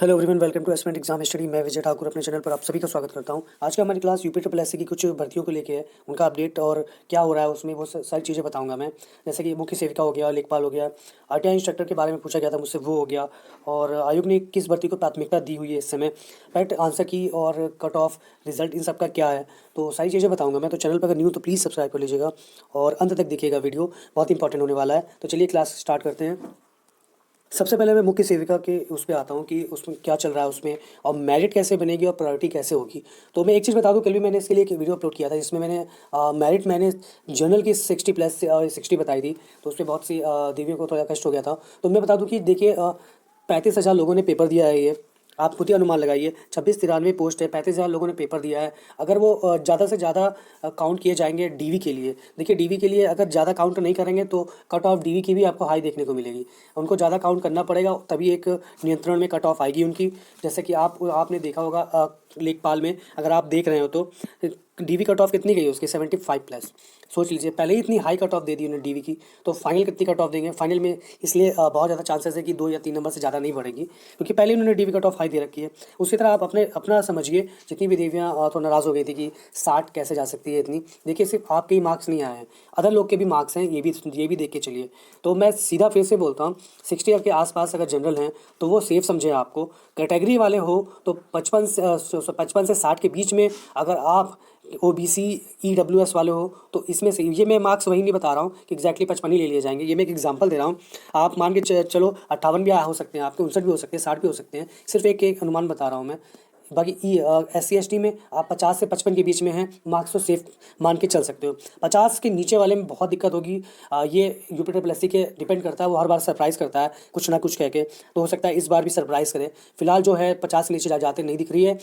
Hello everyone, welcome to aspirant exam study. मैं विजय ठाकुर अपने channel पर आप सभी का स्वागत करता हूं। आज का हमारी क्लास यूपी ट्रिपल एससी की कुछ भर्तियों को लेके है, उनका अपडेट और क्या हो रहा है उसमें वो सारी चीज़ें बताऊंगा मैं। जैसे कि मुख्य सेविका हो गया, लेखपाल हो गया, आरटीआई इंस्ट्रक्टर के बारे में पूछा गया था मुझसे, वो हो गया, और आयोग ने किस भर्ती को प्राथमिकता दी हुई है इस समय, राइट आंसर की और कट ऑफ रिजल्ट, इन सब का क्या है, तो सारी चीज़ें बताऊंगा मैं। तो चैनल पर अगर न्यू तो प्लीज़ सब्सक्राइब कर लीजिएगा और अंत तक देखिएगा, वीडियो बहुत इंपॉर्टेंट होने वाला है। तो चलिए क्लास स्टार्ट करते हैं। सबसे पहले मैं मुख्य सेविका के उस पे आता हूँ कि उसमें क्या चल रहा है उसमें, और मेरिट कैसे बनेगी और प्रायोरिटी कैसे होगी। तो मैं एक चीज़ बता दूँ, कल भी मैंने इसके लिए एक वीडियो अपलोड किया था जिसमें मैंने मेरिट मैंने जनरल की 60+ से 60 बताई थी। तो उस पर बहुत सी देवियों को थोड़ा कष्ट हो गया था। तो मैं बता दूँ कि देखिए 35,000 लोगों ने पेपर दिया है। ये आप खुद ही अनुमान लगाइए, 2693 पोस्ट है, 35,000 लोगों ने पेपर दिया है। अगर वो ज़्यादा से ज़्यादा काउंट किए जाएंगे डीवी के लिए, देखिए डीवी के लिए अगर ज़्यादा काउंट नहीं करेंगे तो कट ऑफ डीवी की भी आपको हाई देखने को मिलेगी। उनको ज़्यादा काउंट करना पड़ेगा, तभी एक नियंत्रण में कट ऑफ आएगी उनकी। जैसे कि आपने देखा होगा लेखपाल में, अगर आप देख रहे हो तो डीवी कट ऑफ कितनी गई है उसकी, 75+। सोच लीजिए, पहले ही इतनी हाई कट ऑफ दे दी उन्होंने डीवी की, तो फाइनल कितनी कट ऑफ देंगे फाइनल में। इसलिए बहुत ज़्यादा चांसेस है कि 2 या 3 नंबर से ज़्यादा नहीं बढ़ेगी, क्योंकि पहले ही उन्होंने डीवी कट ऑफ हाई दे रखी है। उसी तरह आप अपना समझिए, जितनी भी देवियाँ तो नाराज़ हो गई थी कि 60 कैसे जा सकती है इतनी। देखिए सिर्फ आपके ही मार्क्स नहीं आए हैं, अदर लोग के भी मार्क्स हैं, ये भी देख के चलिए। तो मैं सीधा फिर से बोलता हूँ, 60 के आसपास अगर जनरल हैं तो वो सेफ समझे आपको। कैटेगरी वाले हो तो 55 से 60 के बीच में, अगर आप ओबीसी ईडब्ल्यूएस वाले हो तो इसमें से ये मैं मार्क्स वही नहीं बता रहा हूँ कि एग्जैक्टली 55 ही ले लिए जाएंगे, ये मैं एक एग्जांपल दे रहा हूँ। आप मान के चलो 58 भी हो सकते हैं आपके, 59 भी हो सकते हैं, 60 भी हो सकते हैं, सिर्फ एक अनुमान बता रहा हूँ मैं। बाकी SC ST में आप 50 से 55 के बीच में हैं, मार्क्स तो सेफ मान के चल सकते हो। 50 के नीचे वाले में बहुत दिक्कत होगी। ये यूपी ट्रिपल एससी के डिपेंड करता है, वो हर बार सरप्राइज़ करता है कुछ ना कुछ कह के, तो हो सकता है इस बार भी सरप्राइज़ करे। फिलहाल जो है 50 से नीचे जाते नहीं दिख रही है,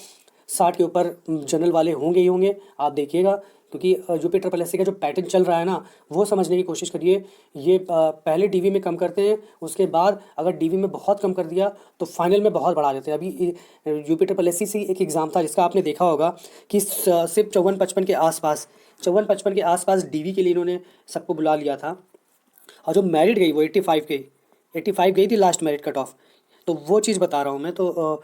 60 के ऊपर जनरल वाले होंगे ही होंगे, आप देखिएगा। क्योंकि यूपी ट्रिपल एससी का जो पैटर्न चल रहा है ना, वो समझने की कोशिश करिए। ये पहले डीवी में कम करते हैं, उसके बाद अगर डीवी में बहुत कम कर दिया तो फाइनल में बहुत बढ़ा देते हैं। अभी यूपी ट्रिपल एससी से एक एग्ज़ाम था जिसका आपने देखा होगा कि सिर्फ 54-55 के आसपास डीवी के लिए इन्होंने सबको बुला लिया था, और जो मेरिट गई वो 85 गई थी लास्ट मेरिट कट ऑफ। तो वो चीज़ बता रहा हूँ मैं। तो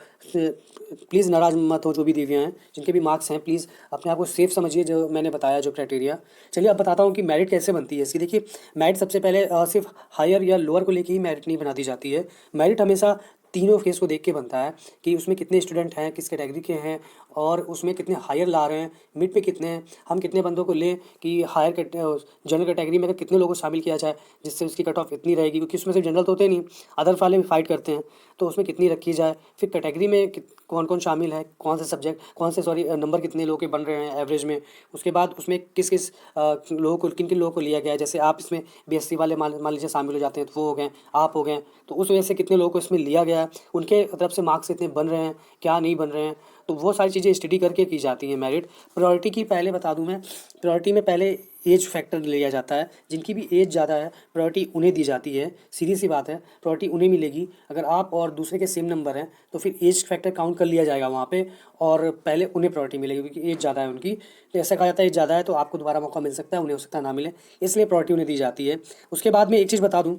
प्लीज़ नाराज़ मत हो जो भी देवियाँ हैं, जिनके भी मार्क्स हैं, प्लीज़ अपने आप को सेफ समझिए जो मैंने बताया जो क्राइटेरिया। चलिए अब बताता हूँ कि मेरिट कैसे बनती है इसकी। देखिए मेरिट सबसे पहले सिर्फ हायर या लोअर को लेके ही मेरिट नहीं बना दी जाती है। मेरिट हमेशा तीनों फेस को देख के बनता है कि उसमें कितने स्टूडेंट हैं, किस कैटेगरी के हैं, और उसमें कितने हायर ला रहे हैं, मिड पे कितने हैं, हम कितने बंदों को लें कि जनरल कैटेगरी में अगर कितने लोगों को शामिल किया जाए जिससे उसकी कट ऑफ इतनी रहेगी, क्योंकि उसमें सिर्फ जनरल तो होते नहीं, अदर वाले भी फाइट करते हैं, तो उसमें कितनी रखी जाए। फिर कैटेगरी में कौन कौन शामिल है, कौन से सब्जेक्ट, नंबर कितने लोगों के बन रहे हैं एवरेज में। उसके बाद उसमें किस किस लोगों को, किन किन लोगों को लिया गया है। जैसे आप इसमें बीएससी वाले मान लीजिए शामिल हो जाते हैं, तो वो हो गए, आप हो गए, तो उस वजह से कितने लोगों को इसमें लिया गया है, उनके तरफ से मार्क्स कितने बन रहे हैं, क्या नहीं बन रहे हैं, तो वो सारी चीज़ें स्टडी करके की जाती हैं मेरिट। प्रायोरिटी की पहले बता दूं मैं, प्रायोरिटी में पहले एज फैक्टर लिया जाता है। जिनकी भी एज ज़्यादा है प्रायोरिटी उन्हें दी जाती है, सीधी सी बात है, प्रायोरिटी उन्हें मिलेगी। अगर आप और दूसरे के सेम नंबर हैं तो फिर एज फैक्टर काउंट कर लिया जाएगा वहाँ पे, और पहले उन्हें प्रायोरिटी मिलेगी क्योंकि एज ज़्यादा है उनकी। तो ऐसा कहा जाता है एज ज़्यादा है तो आपको दोबारा मौका मिल सकता है, उन्हें हो सकता है ना मिले, इसलिए प्रायोरिटी उन्हें दी जाती है। उसके बाद में एक चीज़ बता दूँ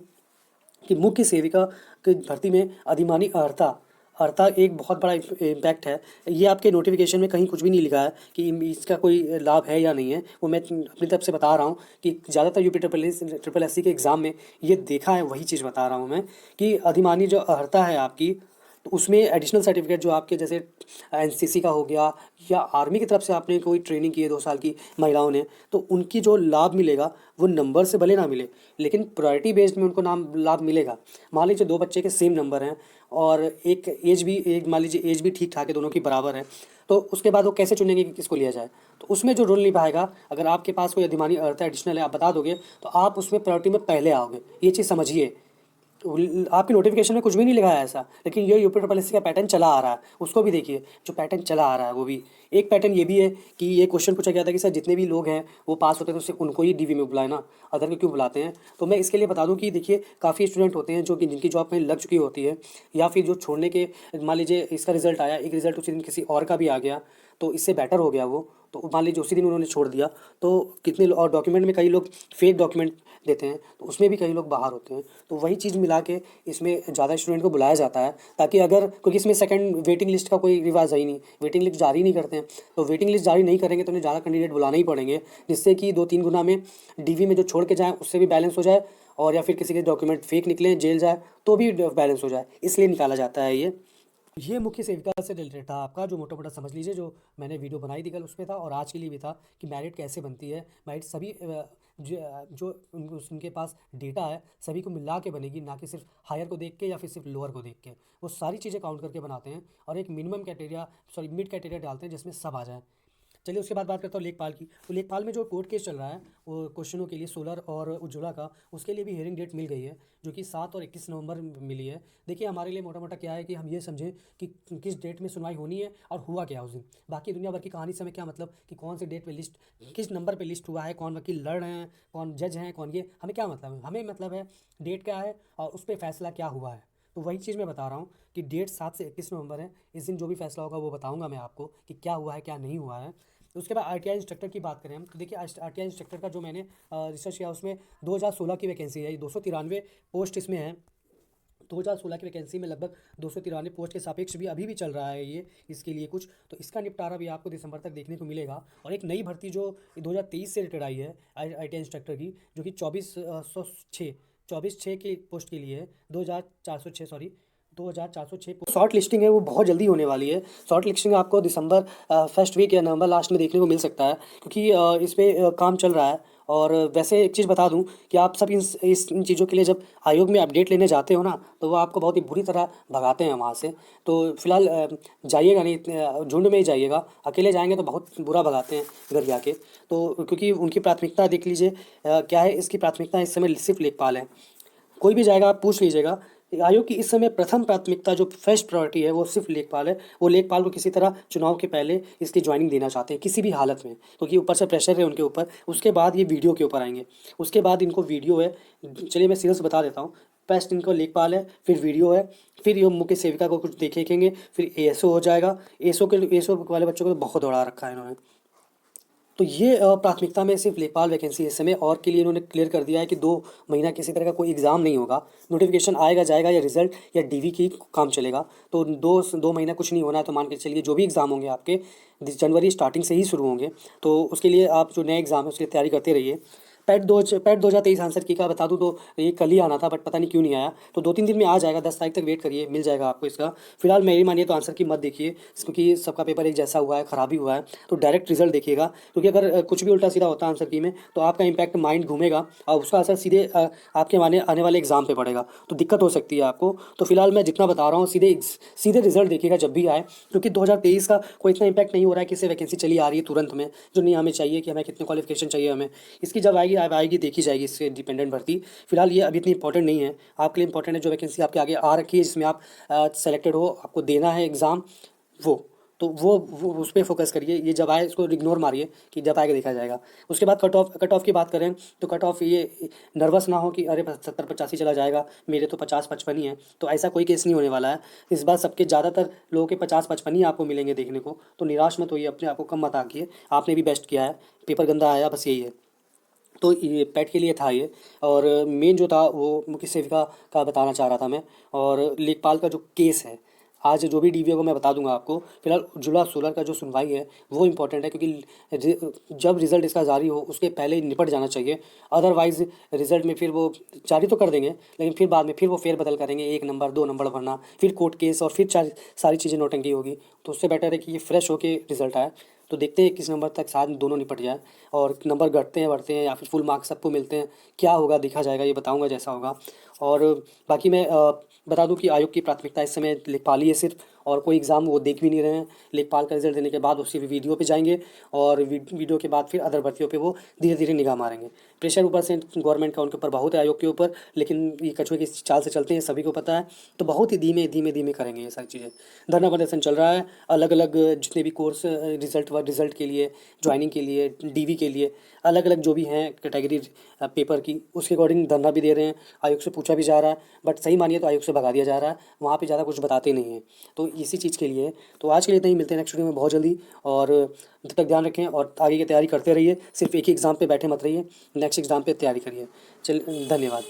कि मुख्य सेविका की भर्ती में अधिमानी अर्हता अर्हता एक बहुत बड़ा इम्पैक्ट है। ये आपके नोटिफिकेशन में कहीं कुछ भी नहीं लिखा है कि इसका कोई लाभ है या नहीं है, वो मैं अपनी तरफ से बता रहा हूँ कि ज़्यादातर यूपी ट्रिपल एससी के एग्ज़ाम में ये देखा है, वही चीज़ बता रहा हूँ मैं कि अधिमानी जो अर्हता है आपकी, तो उसमें एडिशनल सर्टिफिकेट जो आपके जैसे एनसीसी का हो गया, या आर्मी की तरफ से आपने कोई ट्रेनिंग की है 2 साल की महिलाओं ने, तो उनकी जो लाभ मिलेगा वो नंबर से भले ना मिले, लेकिन प्रायोरिटी बेस्ड में उनको नाम लाभ मिलेगा। मान लीजिए 2 बच्चे के सेम नंबर हैं और एक मान लीजिए एज भी ठीक ठाक है, दोनों की बराबर है, तो उसके बाद वो कैसे चुनेंगे कि किसको लिया जाए। तो उसमें जो रोल निभाएगा, अगर आपके पास कोई अधिमानी अर्हता एडिशनल है, आप बता दोगे तो आप उसमें प्रायोरिटी में पहले आओगे, ये चीज़ समझिए। आपकी नोटिफिकेशन में कुछ भी नहीं लिखा है ऐसा, लेकिन ये यूपी ट्रिपल एससी का पैटर्न चला आ रहा है, उसको भी देखिए जो पैटर्न चला आ रहा है वो भी। एक पैटर्न ये भी है कि ये क्वेश्चन पूछा गया था कि सर जितने भी लोग हैं वो पास होते हैं तो उससे उनको ही डीवी में बुलाए ना, अदर को क्यों बुलाते हैं। तो मैं इसके लिए बता दूं कि देखिए काफ़ी स्टूडेंट होते हैं जो कि जिनकी जॉब कहीं लग चुकी होती है, या फिर जो छोड़ने के, मान लीजिए इसका रिजल्ट आया, एक रिजल्ट उसी दिन किसी और का भी आ गया, तो इससे बेटर हो गया वो। तो मान लीजिए उसी दिन उन्होंने छोड़ दिया, तो कितने और डॉक्यूमेंट में कई लोग फेक डॉक्यूमेंट देते हैं, तो उसमें भी कई लोग बाहर होते हैं। तो वही चीज़ मिला के इसमें ज़्यादा स्टूडेंट को बुलाया जाता है, ताकि अगर, क्योंकि इसमें सेकंड वेटिंग लिस्ट का कोई रिवाज है ही नहीं, वेटिंग लिस्ट जारी नहीं करते हैं, तो वेटिंग लिस्ट जारी नहीं करेंगे तो उन्हें ज़्यादा कैंडिडेट बुलाना ही पड़ेंगे, जिससे कि 2-3 गुना में डीवी में जो छोड़ के जाएँ उससे भी बैलेंस हो जाए, और या फिर किसी के डॉक्यूमेंट फेक निकले, जेल जाए तो भी बैलेंस हो जाए, इसलिए निकाला जाता है ये मुख्य सेविका से रिलेटेड था आपका, जो मोटा मोटा समझ लीजिए, जो मैंने वीडियो बनाई थी कल उसमें था, और आज के लिए भी था कि मेरिट कैसे बनती है। मेरिट सभी जो उनके पास डेटा है सभी को मिला के बनेगी, ना कि सिर्फ हायर को देख के या फिर सिर्फ लोअर को देख के। वो सारी चीज़ें काउंट करके बनाते हैं और एक minimum criteria, sorry mid criteria डालते हैं जिसमें सब आ जाए। चलिए उसके बाद बात करता हूँ लेखपाल की। तो लेखपाल में जो कोर्ट केस चल रहा है वो क्वेश्चनों के लिए सोलर और उज्ज्वला का, उसके लिए भी हियरिंग डेट मिल गई है, जो कि 7 और 21 नवंबर मिली है। देखिए हमारे लिए मोटा मोटा क्या है कि हम ये समझें कि किस डेट में सुनवाई होनी है और हुआ क्या उस दिन। बाकी दुनिया भर की कहानी से हमें क्या मतलब कि कौन से डेट पे लिस्ट, किस नंबर पे लिस्ट हुआ है, कौन वकील लड़ रहे हैं, कौन जज हैं, कौन ये, हमें क्या मतलब है। हमें मतलब है डेट क्या है और उस पर फैसला क्या हुआ है। तो वही चीज़ मैं बता रहा हूँ कि डेट 7 से 21 नवंबर है। इस दिन जो भी फैसला होगा वो बताऊँगा मैं आपको कि क्या हुआ है क्या नहीं हुआ है। तो उसके बाद आरटीआई इंस्ट्रक्टर की बात करें हम, तो देखिए आरटीआई इंस्ट्रक्टर का जो मैंने रिसर्च किया उसमें 2016 की वैकेंसी है, ये 293 पोस्ट इसमें है। 2016 की वैकेंसी में लगभग 293 पोस्ट के सापेक्ष भी अभी भी चल रहा है ये, इसके लिए कुछ, तो इसका निपटारा भी आपको दिसंबर तक देखने को मिलेगा। और एक नई भर्ती जो 2023 से रिलेटेड आई है आईटीआई इंस्ट्रक्टर की, जो कि 24,6 की पोस्ट के लिए है, 2,406 सॉरी 2,406 शॉर्ट लिस्टिंग है वो बहुत जल्दी होने वाली है। शॉर्ट लिस्टिंग आपको दिसंबर फर्स्ट वीक या नवंबर लास्ट में देखने को मिल सकता है, क्योंकि इस पे काम चल रहा है। और वैसे एक चीज़ बता दूं कि आप सब इन चीज़ों के लिए जब आयोग में अपडेट लेने जाते हो ना, तो वो आपको बहुत ही बुरी तरह भगाते हैं वहाँ से। तो फिलहाल जाइएगा नहीं, झुंड में ही जाइएगा, अकेले जाएंगे तो बहुत बुरा भगाते हैं घर जाके। तो क्योंकि उनकी प्राथमिकता देख लीजिए क्या है, इसकी प्राथमिकता इस समय सिर्फ लेखपाल है। कोई भी जाएगा आप पूछ लीजिएगा, आयोग की इस समय प्रथम प्राथमिकता जो फर्स्ट प्रायोरिटी है वो सिर्फ लेखपाल है। वो लेखपाल को किसी तरह चुनाव के पहले इसकी ज्वाइनिंग देना चाहते हैं किसी भी हालत में, क्योंकि ऊपर से प्रेशर है उनके ऊपर। उसके बाद ये वीडियो के ऊपर आएंगे, उसके बाद इनको वीडियो है। चलिए मैं सीरियस बता देता हूँ। फर्स्ट इनको लेखपाल है, फिर वीडियो है, फिर ये मुख्य सेविका को कुछ देखेंगे, फिर एएसओ हो जाएगा। एएसओ वाले बच्चों को तो बहुत दौड़ा रखा है इन्होंने। तो ये प्राथमिकता में सिर्फ लेखपाल वैकेंसी इस समय, और के लिए इन्होंने क्लियर कर दिया है कि 2 महीना किसी तरह का कोई एग्ज़ाम नहीं होगा। नोटिफिकेशन आएगा जाएगा या रिजल्ट या डीवी की काम चलेगा। तो 2 महीना कुछ नहीं होना है, तो मान के चलिए जो भी एग्ज़ाम होंगे आपके जनवरी स्टार्टिंग से ही शुरू होंगे। तो उसके लिए आप जो नए एग्ज़ाम है उसकी तैयारी करते रहिए। पैट 2023 आंसर की का बता दूं तो ये कल ही आना था, बट पता नहीं क्यों नहीं आया। तो 2-3 दिन में आ जाएगा, 10 तारीख तक वेट करिए, मिल जाएगा आपको इसका। फिलहाल मेरी मानिए तो आंसर की मत देखिए, क्योंकि सबका पेपर एक जैसा हुआ है, ख़राब ही हुआ है। तो डायरेक्ट रिजल्ट देखिएगा, क्योंकि अगर कुछ भी उल्टा सीधा होता है आंसर की में, तो आपका इम्पैक्ट माइंड घूमेगा और उसका असर सीधे आपके आने वाले एग्जाम पे पड़ेगा, तो दिक्कत हो सकती है आपको। तो फिलहाल मैं जितना बता रहा हूँ सीधे रिजल्ट देखिएगा जब भी आए, क्योंकि 2023 का कोई इतना इम्पैक्ट नहीं हो रहा है कि इससे वैकेंसी चली आ रही है तुरंत में, जो नहीं हमें चाहिए कि हमें कितने क्वालिफिकेशन चाहिए हमें। इसकी जब आएगी आएगी देखी जाएगी इससे इंडिपेंडेंट भर्ती। फिलहाल ये अभी इतनी इंपॉर्टेंट नहीं है आपके लिए। इंपॉर्टेंट है जो वैकेंसी आपके आगे आ रखी है, जिसमें आप सेलेक्टेड हो, आपको देना है एग्ज़ाम, वो उस पर फोकस करिए। ये जब आए इसको इग्नोर मारिए कि जब आएगा देखा जाएगा। उसके बाद कट ऑफ की बात करें तो कट ऑफ ये नर्वस ना हो कि अरे 70-85 चला जाएगा, मेरे तो 50-55 ही है। तो ऐसा कोई केस नहीं होने वाला है इस बार। सबके ज़्यादातर लोगों के 50-55 ही आपको मिलेंगे देखने को। तो निराश मत होइए, अपने आप को कम मत आंकिए, आपने भी बेस्ट किया है। पेपर गंदा आया बस यही है। तो ये पैट के लिए था ये। और मेन जो था वो मुख्य सेविका का बताना चाह रहा था मैं। और लेखपाल का जो केस है, आज जो भी डीवीओ को मैं बता दूंगा आपको। फिलहाल जुला सोलर का जो सुनवाई है वो इम्पोर्टेंट है, क्योंकि जब रिज़ल्ट इसका जारी हो उसके पहले ही निपट जाना चाहिए। अदरवाइज़ रिज़ल्ट में फिर वो जारी तो कर देंगे, लेकिन फिर बाद में फिर वो फेरबदल करेंगे, 1 नंबर 2 नंबर भरना, फिर कोर्ट केस, और फिर सारी चीज़ें नौटंकी होगी। तो उससे बेटर है कि ये फ्रेश होके रिज़ल्ट आए। तो देखते हैं किस नंबर तक साथ दोनों निपट जाए, और नंबर घटते हैं बढ़ते हैं या फिर फुल मार्क्स सबको मिलते हैं, क्या होगा देखा जाएगा, ये बताऊंगा जैसा होगा। और बाकी मैं बता दूं कि आयोग की प्राथमिकता इस समय लेखपाल ही है सिर्फ, और कोई एग्ज़ाम वो देख भी नहीं रहे हैं। लेखपाल का रिजल्ट देने के बाद उसी वीडियो पे जाएंगे, और वीडियो के बाद फिर अदर भर्तियों पे वो धीरे धीरे निगाह मारेंगे। प्रेशर ऊपर से गवर्नमेंट का उनके ऊपर बहुत है, आयोग के ऊपर, लेकिन ये कछुए की चाल से चलते हैं, सभी को पता है। तो बहुत ही धीमे धीमे धीमे करेंगे ये सारी चीज़ें। धरना प्रदर्शन चल रहा है, अलग अलग जितने भी कोर्स रिजल्ट के लिए, ज्वाइनिंग के लिए, डीवी के लिए, अलग अलग जो भी हैं कैटेगरी पेपर की, उसके अकॉर्डिंग धरना भी दे रहे हैं। आयोग से पूछा भी जा रहा है, बट सही मानिए तो आयोग से भगा दिया जा रहा है, वहाँ पे ज़्यादा कुछ बताते नहीं हैं। तो इसी चीज़ के लिए, तो आज के लिए इतना ही, मिलते हैं नेक्स्ट वीडियो में बहुत जल्दी। और तब तक ध्यान रखें और आगे की तैयारी करते रहिए, सिर्फ एक ही एग्ज़ाम पे बैठे मत रहिए, नेक्स्ट एग्ज़ाम पे तैयारी करिए। चल, धन्यवाद।